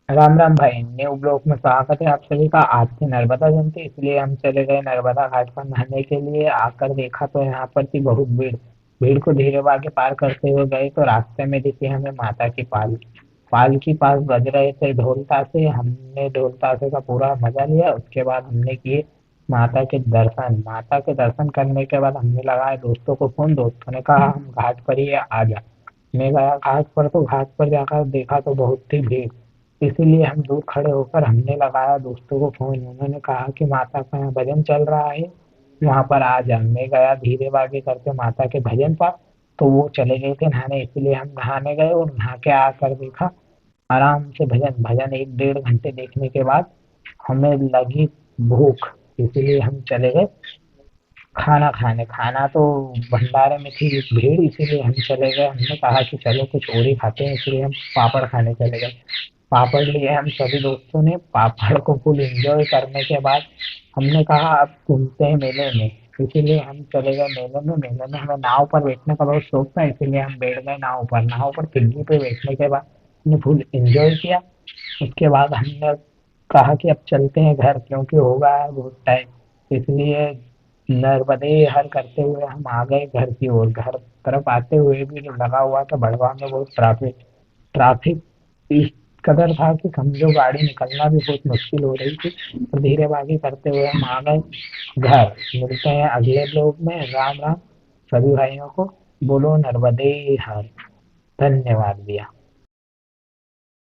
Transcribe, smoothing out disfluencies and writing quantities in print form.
राम राम भाई, new block में स्वागत है आप सभी का। आज थी नर्मदा जयंती, इसलिए हम चले गए नर्मदा घाट पर नहाने के लिए। आकर देखा तो यहाँ पर थी बहुत भीड़। भीड़ को धीरे आगे पार करते हुए गए तो रास्ते में दिखी हमें माता की पालकी पास बज रहे थे ढोल ताशे। हमने ढोल ताशे का पूरा मजा लिया। उसके बाद हमने किए माता के दर्शन करने के बाद हमने लगाया दोस्तों को फोन। दोस्तों ने कहा हम घाट पर ही आ जा। मैं गया घाट पर, तो घाट पर जाकर देखा तो बहुत ही भीड़। इसीलिए हम दूर खड़े होकर हमने लगाया दोस्तों को फोन। उन्होंने कहा कि माता का यहाँ भजन चल रहा है, वहां पर आ जा। मैं गया धीरे बागे करके माता के भजन पर। तो वो चले गए थे नहाने, इसलिए हम नहाने गए और नहा के आकर देखा आराम से भजन भजन 1 डेढ़ घंटे देखने के बाद हमें लगी भूख। इसलिए हम चले गए खाना खाने। खाना तो भंडारे में थी भीड़, इसीलिए हम चले गए। हमने कहा कि चलो कुछ और ही खाते हैं, इसलिए हम पापड़ खाने चले गए। पापड़ लिए हम सभी दोस्तों ने। पापड़ को फुल एंजॉय करने के बाद हमने कहा अब घूमते हैं मेले में। इसीलिए हम चले गए मेले में। मेले में हमें नाव पर बैठने का बहुत शौक था, इसीलिए हम बैठ गए नाव पर। नाव पर खिड़की पे बैठने के बाद हमने फुल एंजॉय किया। उसके बाद हमने कहा कि अब चलते हैं घर, क्योंकि हो गया है बहुत टाइम। इसलिए नर्मदे हर करते हुए हम आ गए घर की ओर। घर तरफ आते हुए भी लगा हुआ था भड़वा में बहुत ट्रैफिक। ट्रैफिक इस कदर था कि समझो गाड़ी निकलना भी बहुत मुश्किल हो रही थी। तो धीरे बागी करते हुए हम आ गए घर। मिलते हैं अगले ब्लॉग में। राम राम सभी भाइयों को। बोलो नर्मदे हर। धन्यवाद भैया।